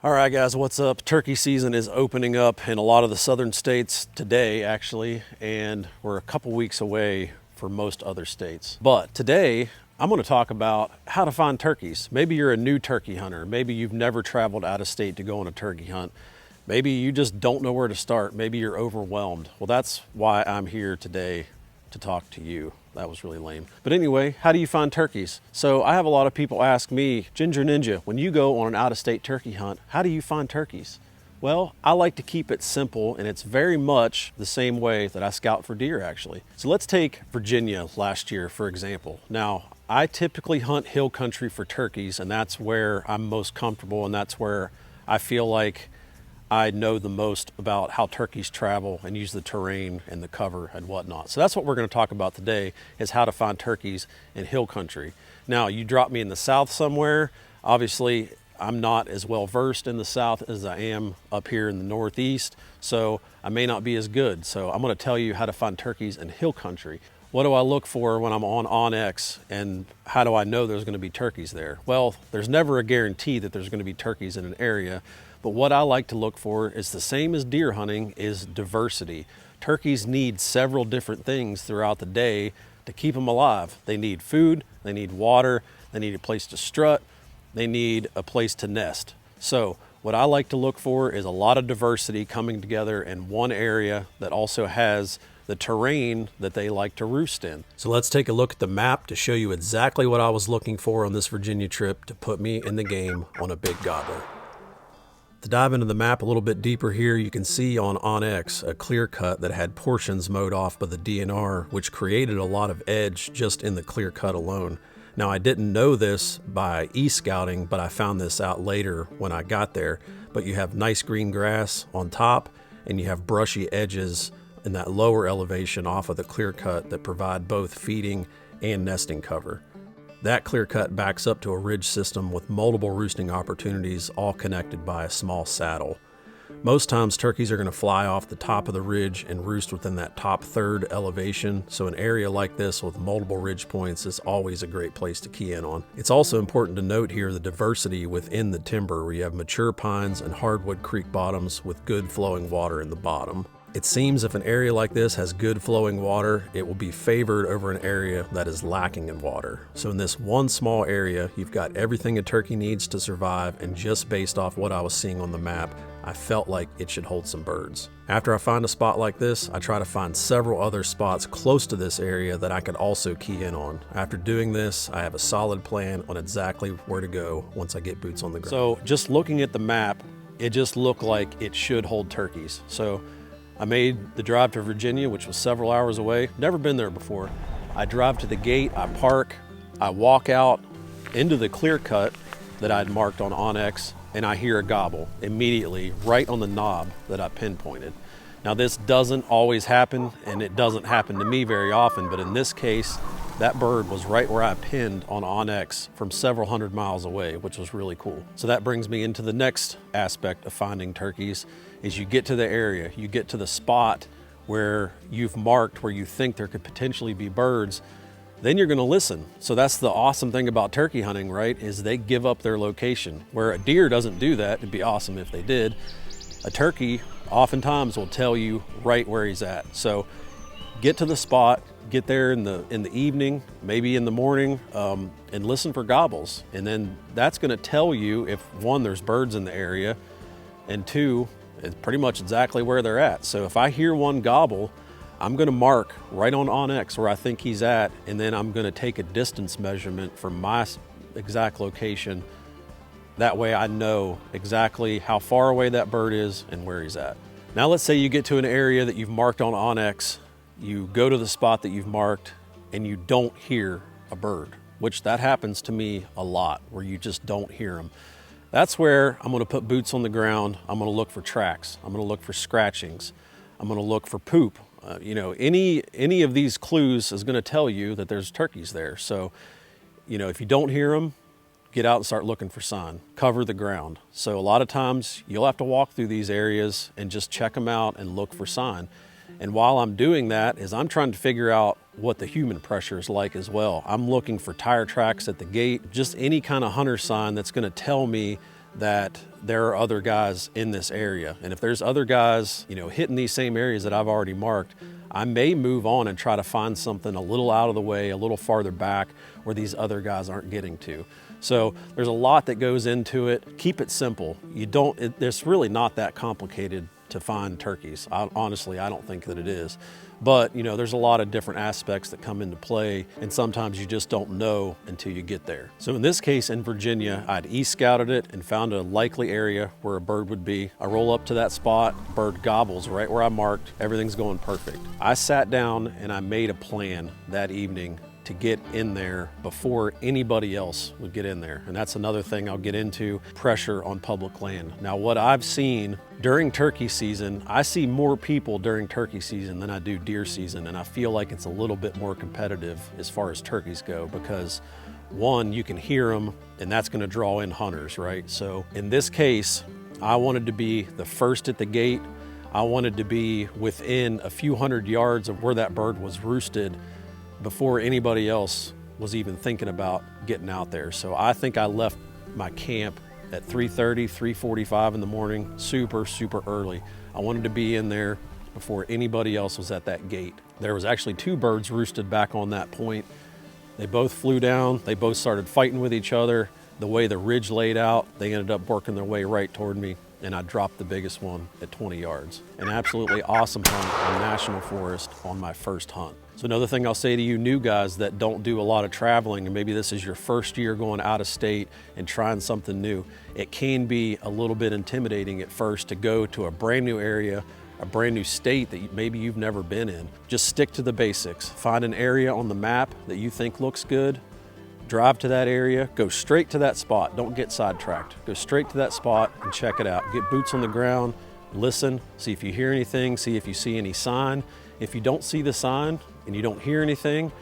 All right, guys, what's up? Turkey season is opening up in a lot of the southern states today, actually, and we're a couple weeks away for most other states. But today, I'm going to talk about how to find turkeys. Maybe you're a new turkey hunter. Maybe you've never traveled out of state to go on a turkey hunt. Maybe you just don't know where to start. Maybe you're overwhelmed. Well, that's why I'm here today to talk to you. That was really lame. But anyway, how do you find turkeys? So I have a lot of people ask me, Ginger Ninja, when you go on an out-of-state turkey hunt, how do you find turkeys? Well, I like to keep it simple, and it's very much the same way that I scout for deer, actually. So let's take Virginia last year, for example. Now, I typically hunt hill country for turkeys, and that's where I'm most comfortable, and that's where I feel like I know the most about how turkeys travel and use the terrain and the cover and whatnot. So that's what we're going to talk about today, is how to find turkeys in hill country. Now, you drop me in the South somewhere, obviously I'm not as well versed in the South as I am up here in the Northeast, so I may not be as good. So I'm going to tell you how to find turkeys in hill country. What do I look for when I'm on onX, and how do I know there's going to be turkeys there? Well, there's never a guarantee that there's going to be turkeys in an area, but what I like to look for is the same as deer hunting, is diversity. Turkeys need several different things throughout the day to keep them alive. They need food, they need water, they need a place to strut, they need a place to nest. So what I like to look for is a lot of diversity coming together in one area that also has the terrain that they like to roost in. So let's take a look at the map to show you exactly what I was looking for on this Virginia trip to put me in the game on a big gobbler. To dive into the map a little bit deeper here, you can see on onX a clear cut that had portions mowed off by the DNR, which created a lot of edge just in the clear cut alone. Now, I didn't know this by e-scouting, but I found this out later when I got there. But you have nice green grass on top, and you have brushy edges in that lower elevation off of the clear cut that provide both feeding and nesting cover. That clear cut backs up to a ridge system with multiple roosting opportunities, all connected by a small saddle. Most times turkeys are going to fly off the top of the ridge and roost within that top third elevation, so an area like this with multiple ridge points is always a great place to key in on. It's also important to note here the diversity within the timber, where you have mature pines and hardwood creek bottoms with good flowing water in the bottom. It seems if an area like this has good flowing water, it will be favored over an area that is lacking in water. So in this one small area, you've got everything a turkey needs to survive, and just based off what I was seeing on the map, I felt like it should hold some birds. After I find a spot like this, I try to find several other spots close to this area that I could also key in on. After doing this, I have a solid plan on exactly where to go once I get boots on the ground. So just looking at the map, it just looked like it should hold turkeys. So I made the drive to Virginia, which was several hours away. Never been there before. I drive to the gate, I park, I walk out into the clear cut that I'd marked on onX, and I hear a gobble immediately right on the knob that I pinpointed. Now, this doesn't always happen, and it doesn't happen to me very often, but in this case, that bird was right where I pinned on onX from several hundred miles away, which was really cool. So that brings me into the next aspect of finding turkeys, is you get to the area, you get to the spot where you've marked where you think there could potentially be birds, then you're gonna listen. So that's the awesome thing about turkey hunting, right? Is they give up their location. Where a deer doesn't do that, it'd be awesome if they did. A turkey oftentimes will tell you right where he's at. So get to the spot, get there in the evening, maybe in the morning, and listen for gobbles. And then that's gonna tell you if, one, there's birds in the area, and two, it's pretty much exactly where they're at. So if I hear one gobble, I'm gonna mark right on onX where I think he's at, and then I'm gonna take a distance measurement from my exact location. That way I know exactly how far away that bird is and where he's at. Now let's say you get to an area that you've marked on onX, you go to the spot that you've marked, and you don't hear a bird, which that happens to me a lot, where you just don't hear them. That's where I'm gonna put boots on the ground. I'm gonna look for tracks. I'm gonna look for scratchings. I'm gonna look for poop. Any of these clues is gonna tell you that there's turkeys there. So, if you don't hear them, get out and start looking for sign. Cover the ground. So a lot of times you'll have to walk through these areas and just check them out and look for sign. And while I'm doing that, is I'm trying to figure out what the human pressure is like as well. I'm looking for tire tracks at the gate, just any kind of hunter sign that's gonna tell me that there are other guys in this area. And if there's other guys, hitting these same areas that I've already marked, I may move on and try to find something a little out of the way, a little farther back where these other guys aren't getting to. So there's a lot that goes into it. Keep it simple. It's really not that complicated to find turkeys. Honestly, I don't think that it is. But there's a lot of different aspects that come into play, and sometimes you just don't know until you get there. So in this case in Virginia, I'd e-scouted it and found a likely area where a bird would be. I roll up to that spot, bird gobbles right where I marked, everything's going perfect. I sat down and I made a plan that evening to get in there before anybody else would get in there. And that's another thing I'll get into, pressure on public land. Now, what I've seen during turkey season, I see more people during turkey season than I do deer season, and I feel like it's a little bit more competitive as far as turkeys go because one, you can hear them, and that's gonna draw in hunters, right? So in this case, I wanted to be the first at the gate. I wanted to be within a few hundred yards of where that bird was roosted before anybody else was even thinking about getting out there. So I think I left my camp at 3:30, 3:45 in the morning, super, super early. I wanted to be in there before anybody else was at that gate. There was actually 2 birds roosted back on that point. They both flew down, they both started fighting with each other. The way the ridge laid out, they ended up working their way right toward me, and I dropped the biggest one at 20 yards. An absolutely awesome hunt in National Forest on my first hunt. So another thing I'll say to you new guys that don't do a lot of traveling, and maybe this is your first year going out of state and trying something new, it can be a little bit intimidating at first to go to a brand new area, a brand new state that maybe you've never been in. Just stick to the basics. Find an area on the map that you think looks good, drive to that area, go straight to that spot. Don't get sidetracked. Go straight to that spot and check it out. Get boots on the ground, listen, see if you hear anything, see if you see any sign. If you don't see the sign and you don't hear anything,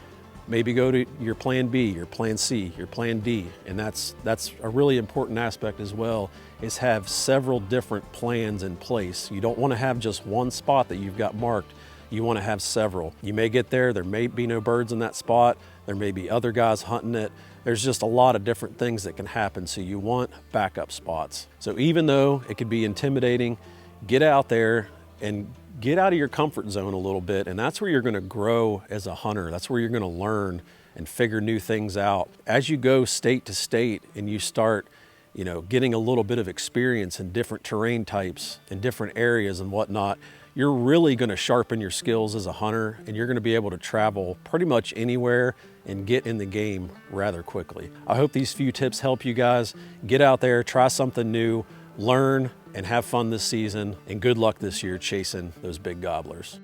maybe go to your plan B, your plan C, your plan D. And that's a really important aspect as well, is have several different plans in place. You don't want to have just one spot that you've got marked. You want to have several. You may get there may be no birds in that spot. There may be other guys hunting it. There's just a lot of different things that can happen. So you want backup spots. So even though it could be intimidating, get out there and get out of your comfort zone a little bit, and that's where you're gonna grow as a hunter. That's where you're gonna learn and figure new things out. As you go state to state and you start, getting a little bit of experience in different terrain types and different areas and whatnot, you're really gonna sharpen your skills as a hunter, and you're gonna be able to travel pretty much anywhere and get in the game rather quickly. I hope these few tips help you guys. Get out there, try something new, learn, and have fun this season, and good luck this year chasing those big gobblers.